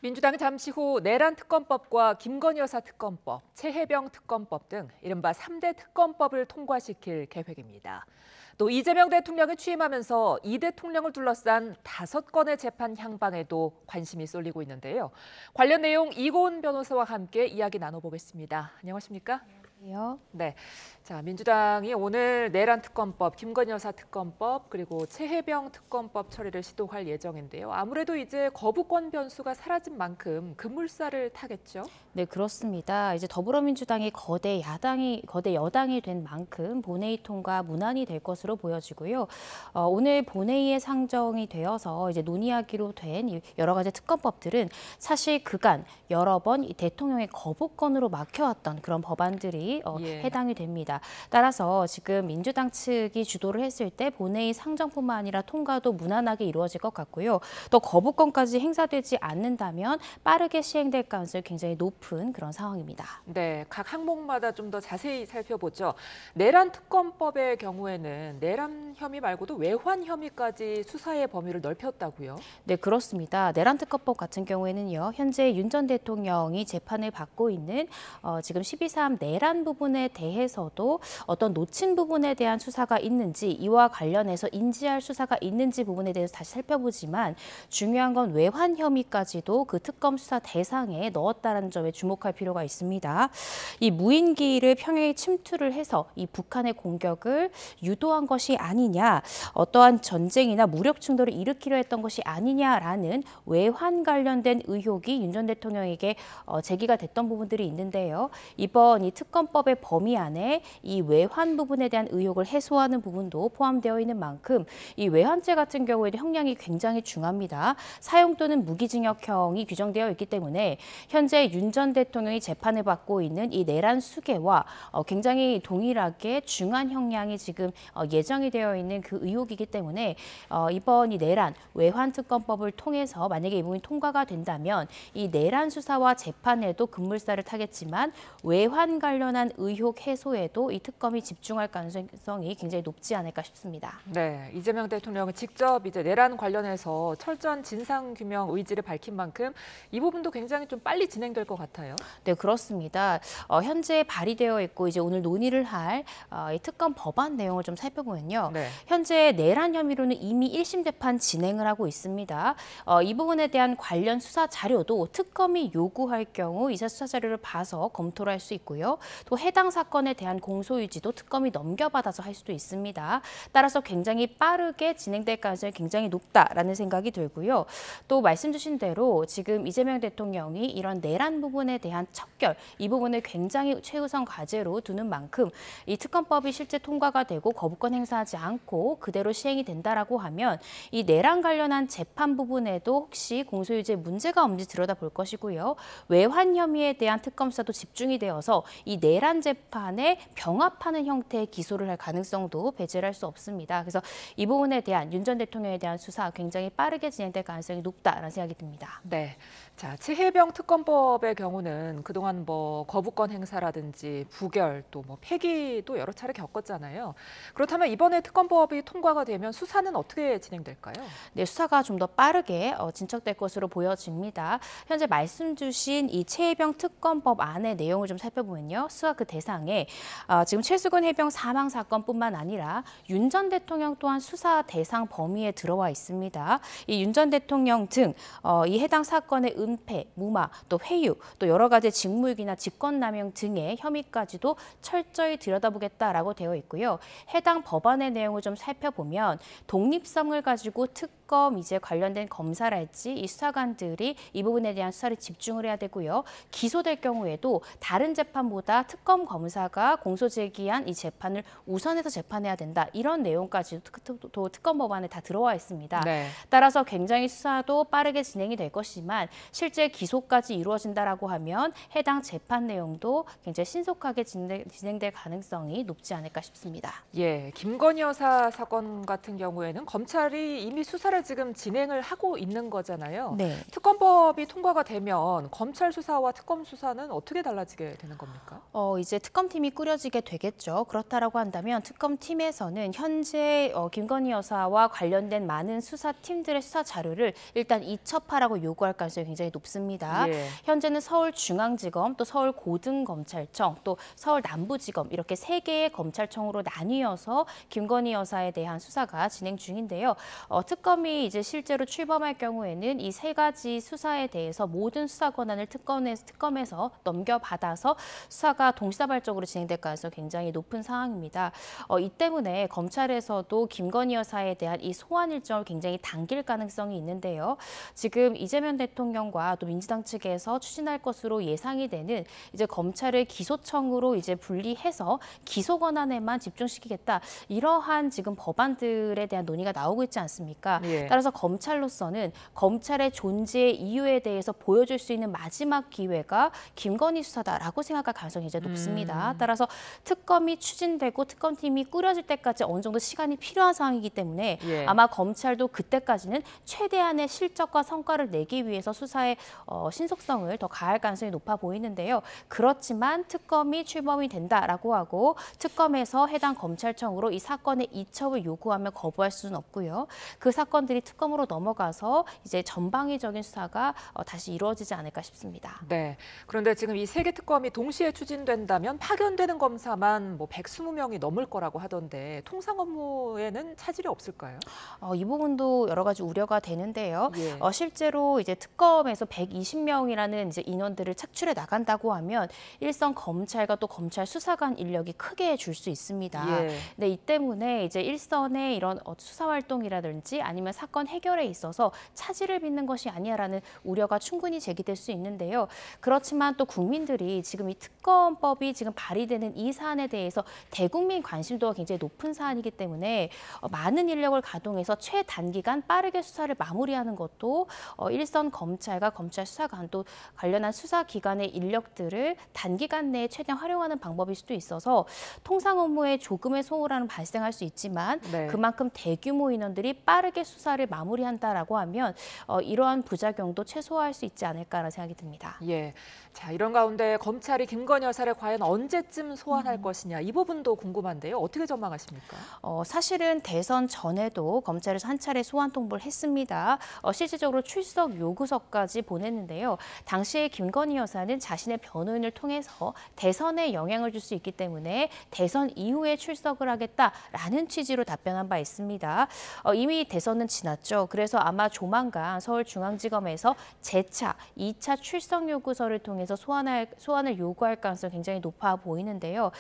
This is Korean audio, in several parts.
민주당이 잠시 후 내란 특검법과 김건희 여사 특검법, 최혜병 특검법 등 이른바 3대 특검법을 통과시킬 계획입니다. 또 이재명 대통령이 취임하면서 이 대통령을 둘러싼 5건의 재판 향방에도 관심이 쏠리고 있는데요. 관련 내용 이고은 변호사와 함께 이야기 나눠보겠습니다. 안녕하십니까? 요. 네, 자 민주당이 오늘 내란 특검법, 김건희 여사 특검법 그리고 최혜병 특검법 처리를 시도할 예정인데요. 아무래도 이제 거부권 변수가 사라진 만큼 급물살을 타겠죠. 네, 그렇습니다. 이제 더불어민주당이 거대 여당이 된 만큼 본회의 통과 무난히 될 것으로 보여지고요. 오늘 본회의에 상정이 되어서 이제 논의하기로 된 여러 가지 특검법들은 사실 그간 여러 번 이 대통령의 거부권으로 막혀왔던 그런 법안들이 해당이 됩니다. 따라서 지금 민주당 측이 주도를 했을 때 본회의 상정뿐만 아니라 통과도 무난하게 이루어질 것 같고요. 또 거부권까지 행사되지 않는다면 빠르게 시행될 가능성이 굉장히 높은 그런 상황입니다. 네, 각 항목마다 좀 더 자세히 살펴보죠. 내란 특검법의 경우에는 내란 혐의 말고도 외환 혐의까지 수사의 범위를 넓혔다고요? 네, 그렇습니다. 내란 특검법 같은 경우에는요, 현재 윤 전 대통령이 재판을 받고 있는 지금 12.3 내란 부분에 대해서도 어떤 놓친 부분에 대한 수사가 있는지, 이와 관련해서 인지할 수사가 있는지 부분에 대해서 다시 살펴보지만 중요한 건 외환 혐의까지도 그 특검 수사 대상에 넣었다는 점에 주목할 필요가 있습니다. 이 무인기를 평양에 침투를 해서 이 북한의 공격을 유도한 것이 아니냐, 어떠한 전쟁이나 무력 충돌을 일으키려 했던 것이 아니냐라는 외환 관련된 의혹이 윤 전 대통령에게 제기가 됐던 부분들이 있는데요. 이번 이 특검법의 범위 안에 이 외환 부분에 대한 의혹을 해소하는 부분도 포함되어 있는 만큼 이 외환죄 같은 경우에도 형량이 굉장히 중합니다. 사형 또는 무기징역형이 규정되어 있기 때문에 현재 윤 전 대통령이 재판을 받고 있는 이 내란 수계와 굉장히 동일하게 중한 형량이 지금 예정이 되어 있는 그 의혹이기 때문에 이번 이 내란 외환 특검법을 통해서 만약에 이 부분이 통과가 된다면 이 내란 수사와 재판에도 급물살을 타겠지만 외환 관련한 의혹 해소에도 이 특검이 집중할 가능성이 굉장히 높지 않을까 싶습니다. 네, 이재명 대통령은 직접 이제 내란 관련해서 철저한 진상 규명 의지를 밝힌 만큼 이 부분도 굉장히 좀 빨리 진행될 것 같아요. 네, 그렇습니다. 현재 발의되어 있고 이제 오늘 논의를 할 이 특검 법안 내용을 좀 살펴보면요. 네. 현재 내란 혐의로는 이미 1심 재판 진행을 하고 있습니다. 이 부분에 대한 관련 수사 자료도 특검이 요구할 경우 이사 수사 자료를 봐서 검토를 할 수 있고요. 또 해당 사건에 대한 공소유지도 특검이 넘겨받아서 할 수도 있습니다. 따라서 굉장히 빠르게 진행될 가능성이 굉장히 높다라는 생각이 들고요. 또 말씀 주신 대로 지금 이재명 대통령이 이런 내란 부분에 대한 척결, 이 부분을 굉장히 최우선 과제로 두는 만큼 이 특검법이 실제 통과가 되고 거부권 행사하지 않고 그대로 시행이 된다라고 하면 이 내란 관련한 재판 부분에도 혹시 공소유지에 문제가 없는지 들여다볼 것이고요. 외환 혐의에 대한 특검 수사도 집중이 되어서 이 내란 재판에 병합하는 형태의 기소를 할 가능성도 배제를 할 수 없습니다. 그래서 이 부분에 대한 윤 전 대통령에 대한 수사 굉장히 빠르게 진행될 가능성이 높다라는 생각이 듭니다. 네, 자 최혜병 특검법의 경우는 그동안 뭐 거부권 행사라든지 부결 또 뭐 폐기도 여러 차례 겪었잖아요. 그렇다면 이번에 특검법이 통과가 되면 수사는 어떻게 진행될까요? 네, 수사가 좀 더 빠르게 진척될 것으로 보여집니다. 현재 말씀 주신 이 최혜병 특검법 안의 내용을 좀 살펴보면요. 수사 그 대상에 지금 최수근 해병 사망 사건뿐만 아니라 윤 전 대통령 또한 수사 대상 범위에 들어와 있습니다. 이 윤 전 대통령 등 이 해당 사건의 은폐, 무마, 또 회유, 또 여러 가지 직무유기나 직권남용 등의 혐의까지도 철저히 들여다보겠다라고 되어 있고요. 해당 법안의 내용을 좀 살펴보면 독립성을 가지고 특검 이제 관련된 검사랄지 이 수사관들이 이 부분에 대한 수사를 집중을 해야 되고요. 기소될 경우에도 다른 재판보다 특검 검사가 공소 제기한 이 재판을 우선해서 재판해야 된다. 이런 내용까지도 특검 법안에 다 들어와 있습니다. 네. 따라서 굉장히 수사도 빠르게 진행이 될 것이지만 실제 기소까지 이루어진다라고 하면 해당 재판 내용도 굉장히 신속하게 진행될 가능성이 높지 않을까 싶습니다. 예, 김건희 여사 사건 같은 경우에는 검찰이 이미 수사를 지금 진행을 하고 있는 거잖아요. 네. 특검법이 통과가 되면 검찰 수사와 특검 수사는 어떻게 달라지게 되는 겁니까? 이제 특검팀이 꾸려지게 되겠죠. 그렇다라고 한다면 특검팀에서는 현재 김건희 여사와 관련된 많은 수사팀들의 수사 자료를 일단 이첩하라고 요구할 가능성이 굉장히 높습니다. 예. 현재는 서울중앙지검, 또 서울고등검찰청, 또 서울남부지검 이렇게 3개의 검찰청으로 나뉘어서 김건희 여사에 대한 수사가 진행 중인데요. 특검이 이제 실제로 출범할 경우에는 이 3가지 수사에 대해서 모든 수사 권한을 특검에서 넘겨받아서 수사가 동시다발적으로 진행될 가능성이 굉장히 높은 상황입니다. 이 때문에 검찰에서도 김건희 여사에 대한 이 소환 일정을 굉장히 당길 가능성이 있는데요. 지금 이재명 대통령과 또 민주당 측에서 추진할 것으로 예상이 되는 이제 검찰을 기소청으로 이제 분리해서 기소 권한에만 집중시키겠다. 이러한 지금 법안들에 대한 논의가 나오고 있지 않습니까? 예. 따라서 검찰로서는 검찰의 존재 이유에 대해서 보여줄 수 있는 마지막 기회가 김건희 수사다라고 생각할 가능성이 이제 높습니다. 따라서 특검이 추진되고 특검팀이 꾸려질 때까지 어느 정도 시간이 필요한 상황이기 때문에 예. 아마 검찰도 그때까지는 최대한의 실적과 성과를 내기 위해서 수사의 신속성을 더 가할 가능성이 높아 보이는데요. 그렇지만 특검이 출범이 된다라고 하고 특검에서 해당 검찰청으로 이 사건의 이첩을 요구하면 거부할 수는 없고요. 그 사건들이 특검으로 넘어가서 이제 전방위적인 수사가 다시 이루어지지 않을까 싶습니다. 네. 그런데 지금 이 3개 특검이 동시에 추진된다면 파견되는 검사만 뭐 120명이 넘을 거라고 하던데 통상 업무에는 차질이 없을까요? 이 부분도 여러 가지 우려가 되는데요. 예. 실제로 이제 특검에서 120명이라는 이제 인원들을 착출해 나간다고 하면 일선 검찰과 또 검찰 수사관 인력이 크게 줄 수 있습니다. 예. 네, 이 때문에 이제 일선의 이런 수사 활동이라든지 아니면 사건 해결에 있어서 차질을 빚는 것이 아니야라는 우려가 충분히 제기될 수 있는데요. 그렇지만 또 국민들이 지금 이 특검법이 지금 발의되는 이 사안에 대해서 대국민 관심도가 굉장히 높은 사안이기 때문에 많은 인력을 가동해서 최단기간 빠르게 수사를 마무리하는 것도 일선 검찰과 검찰 수사관 또 관련한 수사기관의 인력들을 단기간 내에 최대한 활용하는 방법일 수도 있어서 통상 업무에 조금의 소홀함은 발생할 수 있지만 네. 그만큼 대규모 인원들이 빠르게 수사를 마무리한다라고 하면 이러한 부작용도 최소화할 수 있지 않을까라는 생각이 듭니다. 예. 자, 이런 가운데 검찰이 김건희 여사를 과연 언제쯤 소환할 것이냐 이 부분도 궁금한데요. 어떻게 전망하십니까? 사실은 대선 전에도 검찰에서 한 차례 소환 통보를 했습니다. 실질적으로 출석 요구서까지 보냈는데요. 당시에 김건희 여사는 자신의 변호인을 통해서 대선에 영향을 줄 수 있기 때문에 대선 이후에 출석을 하겠다라는 취지로 답변한 바 있습니다. 이미 대선은 지났죠. 그래서 아마 조만간 서울중앙지검에서 재차 2차 출석 요구서를 통해서 소환을 요구할 가능성이 굉장히 높아 보이는데요.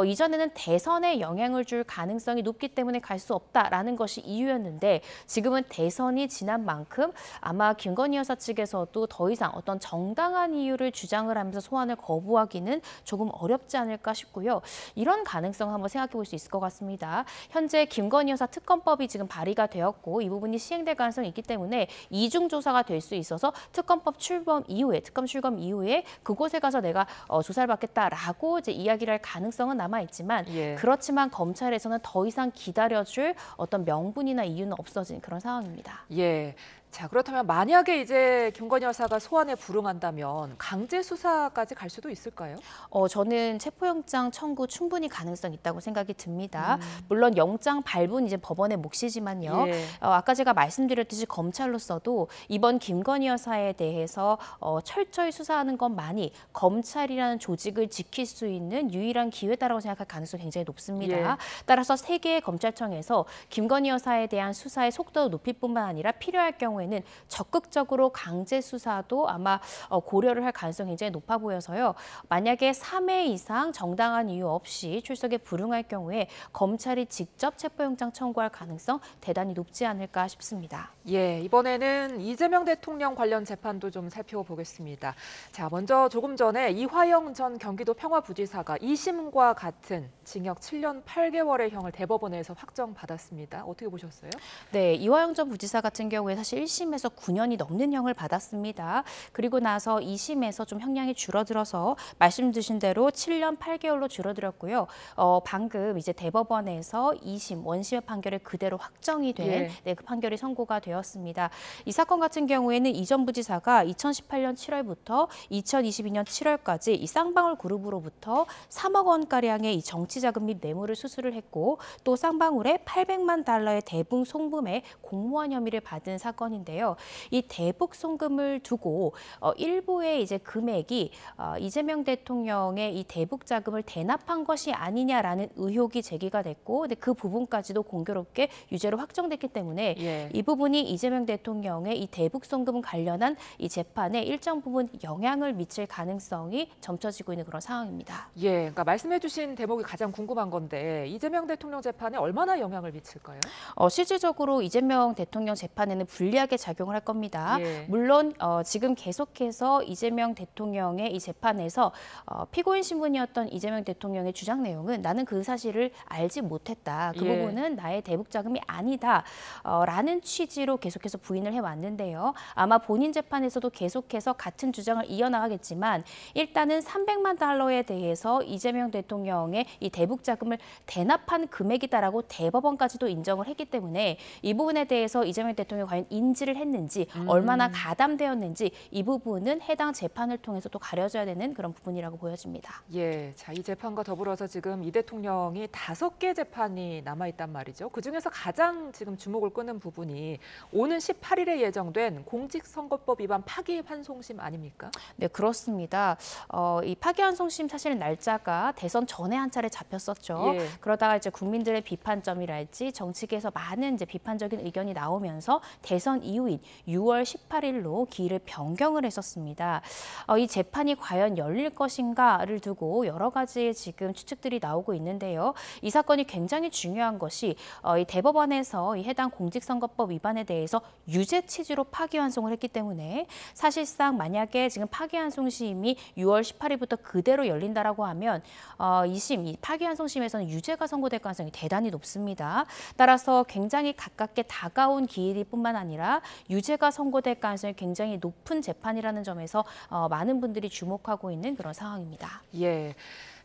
이전에는 대선에 영향을 줄 가능성이 높기 때문에 갈 수 없다라는 것이 이유였는데 지금은 대선이 지난 만큼 아마 김건희 여사 측에서도 더 이상 어떤 정당한 이유를 주장을 하면서 소환을 거부하기는 조금 어렵지 않을까 싶고요. 이런 가능성 한번 생각해 볼 수 있을 것 같습니다. 현재 김건희 여사 특검법이 지금 발의가 되었고 이 부분이 시행될 가능성이 있기 때문에 이중 조사가 될 수 있어서 특검 출범 이후에 그곳에 가서 내가 조사를 받겠다라고 이제 이야기를 할 가능성은 남아 있지만 예. 그렇지만 검찰에서는 더 이상 기다려줄 어떤 명분이나 이유는 없어진 그런 상황입니다. 예. 자, 그렇다면 만약에 이제 김건희 여사가 소환에 불응한다면 강제 수사까지 갈 수도 있을까요? 저는 체포영장 청구 충분히 가능성 있다고 생각이 듭니다. 물론 영장 발부는 이제 법원의 몫이지만요. 예. 아까 제가 말씀드렸듯이 검찰로서도 이번 김건희 여사에 대해서 철저히 수사하는 것만이 검찰이라는 조직을 지킬 수 있는 유일한 기회다라고 생각할 가능성이 굉장히 높습니다. 예. 따라서 3개의 검찰청에서 김건희 여사에 대한 수사의 속도를 높일 뿐만 아니라 필요할 경우에는 적극적으로 강제 수사도 아마 고려를 할 가능성이 굉장히 높아 보여서요. 만약에 3회 이상 정당한 이유 없이 출석에 불응할 경우에 검찰이 직접 체포영장 청구할 가능성 대단히 높지 않을까 싶습니다. 예, 이번에는 이재명 대통령 관련 재판도 좀 살펴보겠습니다. 자, 먼저 조금 전에 이화영 전 경기도 평화부지사가 2심과 같은 징역 7년 8개월의 형을 대법원에서 확정받았습니다. 어떻게 보셨어요? 네, 이화영 전 부지사 같은 경우에 사실 1심에서 9년이 넘는 형을 받았습니다. 그리고 나서 2심에서 좀 형량이 줄어들어서 말씀 주신 대로 7년 8개월로 줄어들었고요. 방금 이제 대법원에서 2심 원심의 판결이 그대로 확정이 된 그 판결이 선고가 되었습니다. 이 사건 같은 경우에는 이전 부지사가 2018년 7월부터 2022년 7월까지 이 쌍방울 그룹으로부터 3억 원가량의 이 정치자금 및 뇌물을 수수를 했고 또 쌍방울에 800만 달러의 대북 송금의 공모한 혐의를 받은 사건인데요. 이 대북 송금을 두고 일부의 이제 금액이 이재명 대통령의 이 대북 자금을 대납한 것이 아니냐라는 의혹이 제기가 됐고, 근데 그 부분까지도 공교롭게 유죄로 확정됐기 때문에 이 부분이 이재명 대통령의 이 대북 송금 관련한 이 재판에 일정 부분 영향을 미칠 가능성이 점쳐지고 있는 그런 상황입니다. 그러니까 말씀해주신 대목이 가장 궁금한 건데 이재명 대통령 재판에 얼마나 영향을 미칠까요? 실질적으로 이재명 대통령 재판에는 불리하게 작용을 할 겁니다. 물론 지금 계속해서 이재명 대통령의 이 재판에서 피고인 신분이었던 이재명 대통령의 주장 내용은 나는 그 사실을 알지 못했다. 그 부분은 나의 대북 자금이 아니다. 라는 취지로 계속해서 부인을 해왔는데요. 아마 본인 재판에서도 계속해서 같은 주장을 이어나가겠지만 일단은 300만 달러에 대해서 이재명 대통령의 이 대북 자금을 대납한 금액이다라고 대법원까지도 인정을 했기 때문에 이 부분에 대해서 이재명 대통령이 과연 인지를 했는지 얼마나 가담되었는지 이 부분은 해당 재판을 통해서 또 가려져야 되는 그런 부분이라고 보여집니다. 자, 이 재판과 더불어서 지금 이 대통령이 5개 재판이 남아있단 말이죠. 그중에서 가장 지금 주목을 끄는 부분이 오는 18일에 예정된 공직선거법 위반 파기환송심 아닙니까? 네, 그렇습니다. 이 파기환송심 사실은 날짜가 대선 전에 한 차례 잡혔었죠. 그러다가 이제 국민들의 비판점이랄지 정치계에서 많은 이제 비판적인 의견이 나오면서 대선 이후인 6월 18일로 기일을 변경을 했었습니다. 이 재판이 과연 열릴 것인가를 두고 여러 가지 지금 추측들이 나오고 있는데요. 이 사건이 굉장히 중요한 것이 이 대법원에서 이 해당 공직선거법 위반에 대해서 유죄 취지로 파기환송을 했기 때문에 사실상 만약에 지금 파기환송심이 6월 18일부터 그대로 열린다라고 하면 2심, 이 파기환송심에서는 유죄가 선고될 가능성이 대단히 높습니다. 따라서 굉장히 가깝게 다가온 기일이 뿐만 아니라 유죄가 선고될 가능성이 굉장히 높은 재판이라는 점에서 많은 분들이 주목하고 있는 그런 상황입니다.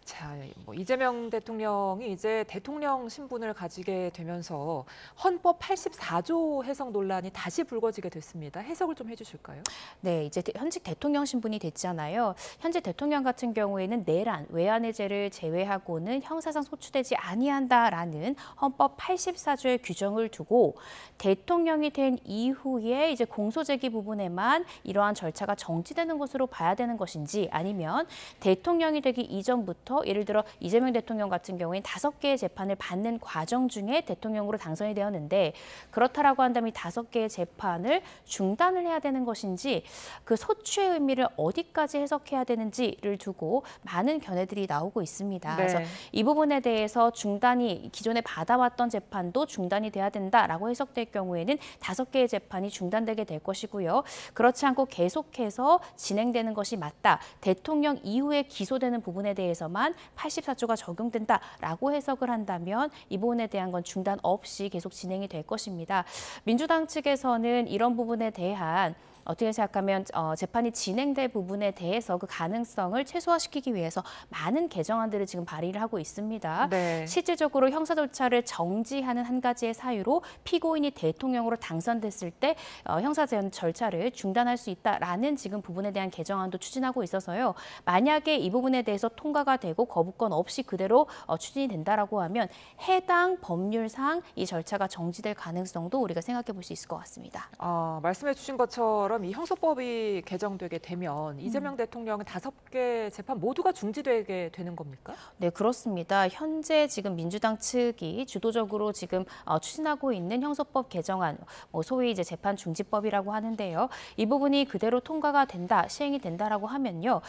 자, 이재명 대통령이 이제 대통령 신분을 가지게 되면서 헌법 84조 해석 논란이 다시 불거지게 됐습니다. 해석을 좀 해주실까요? 네, 이제 현직 대통령 신분이 됐잖아요. 현재 대통령 같은 경우에는 내란, 외환의 죄를 제외하고는 형사상 소추되지 아니한다라는 헌법 84조의 규정을 두고 대통령이 된 이후에 이제 공소제기 부분에만 이러한 절차가 정지되는 것으로 봐야 되는 것인지 아니면 대통령이 되기 이전부터 예를 들어 이재명 대통령 같은 경우에는 5개의 재판을 받는 과정 중에 대통령으로 당선이 되었는데 그렇다라고 한다면 이 5개의 재판을 중단을 해야 되는 것인지 그 소추의 의미를 어디까지 해석해야 되는지를 두고 많은 견해들이 나오고 있습니다. 그래서 이 부분에 대해서 중단이 기존에 받아왔던 재판도 중단이 돼야 된다라고 해석될 경우에는 5개의 재판이 중단되게 될 것이고요. 그렇지 않고 계속해서 진행되는 것이 맞다. 대통령 이후에 기소되는 부분에 대해서만 84조가 적용된다라고 해석을 한다면 이 부분에 대한 건 중단 없이 계속 진행이 될 것입니다. 민주당 측에서는 이런 부분에 대한 어떻게 생각하면 재판이 진행될 부분에 대해서 그 가능성을 최소화시키기 위해서 많은 개정안들을 지금 발의를 하고 있습니다. 실질적으로 형사 절차를 정지하는 한 가지의 사유로 피고인이 대통령으로 당선됐을 때 형사 절차를 중단할 수 있다라는 지금 부분에 대한 개정안도 추진하고 있어서요. 만약에 이 부분에 대해서 통과가 되고 거부권 없이 그대로 추진이 된다라고 하면 해당 법률상 이 절차가 정지될 가능성도 우리가 생각해 볼 수 있을 것 같습니다. 말씀해 주신 것처럼 이 형소법이 개정되게 되면 이재명 대통령은 5개 재판 모두가 중지되게 되는 겁니까? 네, 그렇습니다. 현재 지금 민주당 측이 주도적으로 지금 추진하고 있는 형소법 개정안, 소위 이제 재판 중지법이라고 하는데요. 이 부분이 그대로 통과가 된다, 시행이 된다라고 하면요.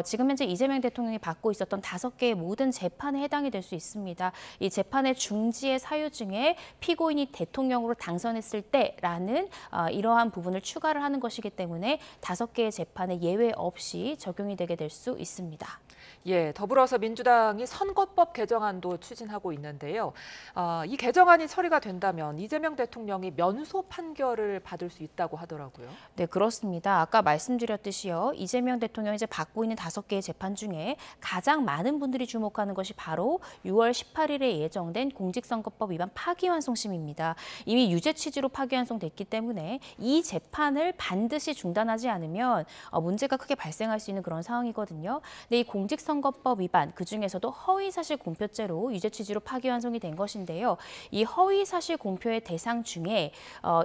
지금 현재 이재명 대통령이 받고 있었던 5개의 모든 재판에 해당이 될 수 있습니다. 이 재판의 중지의 사유 중에 피고인이 대통령으로 당선했을 때라는 이러한 부분을 추가를 하는 것이기 때문에 5개의 재판에 예외 없이 적용이 되게 될 수 있습니다. 예, 더불어서 민주당이 선거법 개정안도 추진하고 있는데요. 이 개정안이 처리가 된다면 이재명 대통령이 면소 판결을 받을 수 있다고 하더라고요. 네, 그렇습니다. 아까 말씀드렸듯이요. 이재명 대통령이 이제 받고 있는 5개의 재판 중에 가장 많은 분들이 주목하는 것이 바로 6월 18일에 예정된 공직선거법 위반 파기환송심입니다. 이미 유죄 취지로 파기환송됐기 때문에 이 재판을 반드시 중단하지 않으면 문제가 크게 발생할 수 있는 그런 상황이거든요. 근데 이 공직선거법 위반, 그중에서도 허위사실 공표죄로 유죄 취지로 파기환송이 된 것인데요. 이 허위사실 공표의 대상 중에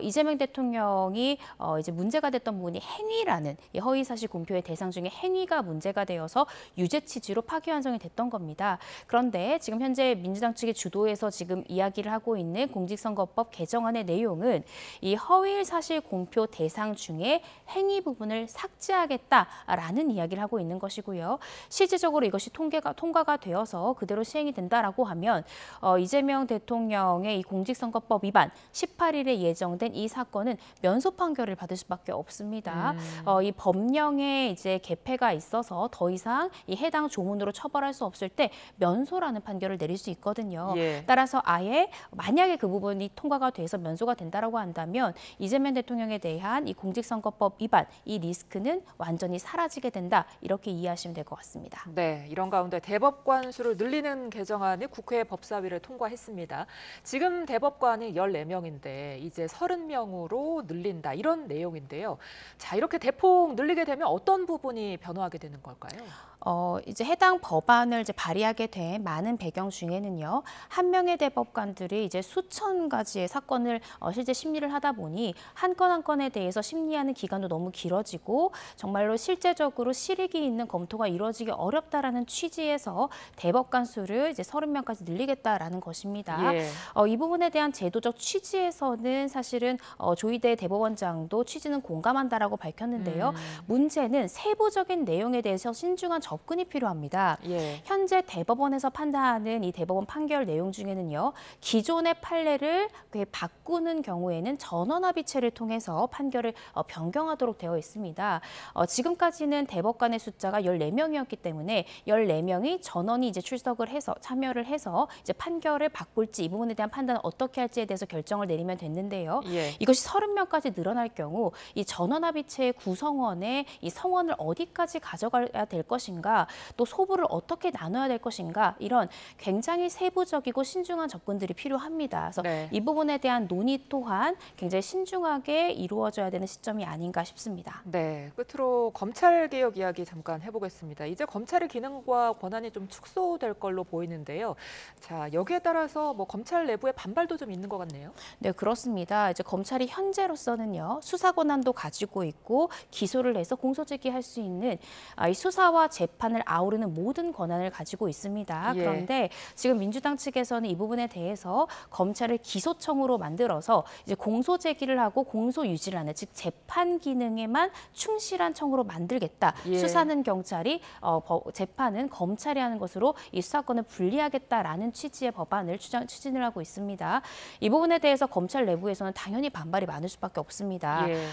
이재명 대통령이 이제 문제가 됐던 부분이 행위라는 이 허위사실 공표의 대상 중에 행위가 문제가 되어서 유죄 취지로 파기환송이 됐던 겁니다. 그런데 지금 현재 민주당 측의 주도에서 지금 이야기를 하고 있는 공직선거법 개정안의 내용은 이 허위사실 공표 대상 중에 행위 부분을 삭제하겠다라는 이야기를 하고 있는 것이고요. 실질적으로 이것이 통과가 되어서 그대로 시행이 된다라고 하면 이재명 대통령의 이 공직선거법 위반 18일에 예정된 이 사건은 면소 판결을 받을 수밖에 없습니다. 이 법령에 이제 개폐가 있어서 더 이상 이 해당 조문으로 처벌할 수 없을 때 면소라는 판결을 내릴 수 있거든요. 예. 따라서 아예 만약에 그 부분이 통과가 돼서 면소가 된다라고 한다면 이재명 대통령에 대한 이 공직선거법 위반 이 리스크는 완전히 사라지게 된다. 이렇게 이해하시면 될 것 같습니다. 네, 이런 가운데 대법관 수를 늘리는 개정안이 국회 법사위를 통과했습니다. 지금 대법관이 14명인데 이제 30명으로 늘린다 이런 내용인데요. 자, 이렇게 대폭 늘리게 되면 어떤 부분이 변화하게 되는 걸까요? 이제 해당 법안을 이제 발의하게 된 많은 배경 중에는요, 한 명의 대법관들이 이제 수천 가지의 사건을 실제 심리를 하다 보니 한 건 한 건에 대해서 심리하는 기간도 너무 길어지고 정말로 실제적으로 실익이 있는 검토가 이루어지기 어렵다라는 취지에서 대법관 수를 이제 30명까지 늘리겠다라는 것입니다. 예. 이 부분에 대한 제도적 취지에서는 사실은 조희대 대법원장도 취지는 공감한다라고 밝혔는데요. 문제는 세부적인 내용에 대해서 신중한 접근이 필요합니다. 예. 현재 대법원에서 판단하는 이 대법원 판결 내용 중에는요. 기존의 판례를 바꾸는 경우에는 전원합의체를 통해서 판결을 변경하도록 되어 있습니다. 지금까지는 대법관의 숫자가 14명이었기 때문에 14명이 전원이 이제 출석을 해서 참여를 해서 이제 판결을 바꿀지 이 부분에 대한 판단을 어떻게 할지에 대해서 결정을 내리면 됐는데요. 예. 이것이 30명까지 늘어날 경우 이 전원합의체의 구성원의 이 성원을 어디까지 가져가야 될 것인가, 또 소부를 어떻게 나눠야 될 것인가, 이런 굉장히 세부적이고 신중한 접근들이 필요합니다. 그래서 네. 이 부분에 대한 논의 또한 굉장히 신중하게 이루어져야 되는 시점이 아닌가 싶습니다. 네, 끝으로 검찰 개혁 이야기 잠깐 해보겠습니다. 이제 검찰의 기능과 권한이 좀 축소될 걸로 보이는데요. 자, 여기에 따라서 뭐 검찰 내부의 반발도 좀 있는 것 같네요. 네, 그렇습니다. 이제 검찰이 현재로서는요, 수사 권한도 가지고 있고 기소를 해서 공소 제기할 수 있는 이 수사와 재판을 아우르는 모든 권한을 가지고 있습니다. 예. 그런데 지금 민주당 측에서는 이 부분에 대해서 검찰을 기소청으로 만들어서 이제 공소 제기를 하고 공소 유지를 하는, 즉 재판 기능에만 충실한 청으로 만들겠다. 예. 수사는 경찰이, 재판은 검찰이 하는 것으로 이 수사권을 분리하겠다라는 취지의 법안을 추진을 하고 있습니다. 이 부분에 대해서 검찰 내부에서는 당연히 반발이 많을 수밖에 없습니다. 예.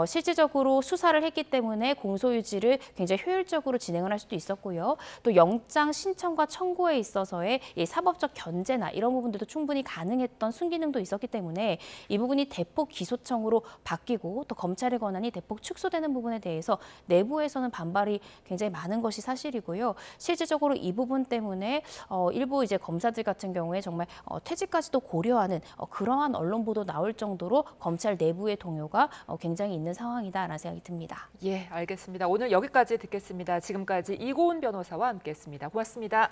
실질적으로 수사를 했기 때문에 공소유지를 굉장히 효율적으로 진행을 할 수도 있었고요. 또 영장 신청과 청구에 있어서의 이 사법적 견제나 이런 부분들도 충분히 가능했던 순기능도 있었기 때문에 이 부분이 대폭 기소청으로 바뀌고 또 검찰의 권한이 대폭 축소되는 부분에 대해서 내부에서는 반발이 굉장히 많은 것이 사실이고요. 실질적으로 이 부분 때문에 일부 이제 검사들 같은 경우에 정말 퇴직까지도 고려하는 그러한 언론 보도 나올 정도로 검찰 내부의 동요가 굉장히 있는 상황이다라는 생각이 듭니다. 예, 알겠습니다. 오늘 여기까지 듣겠습니다. 지금까지 이고은 변호사와 함께했습니다. 고맙습니다.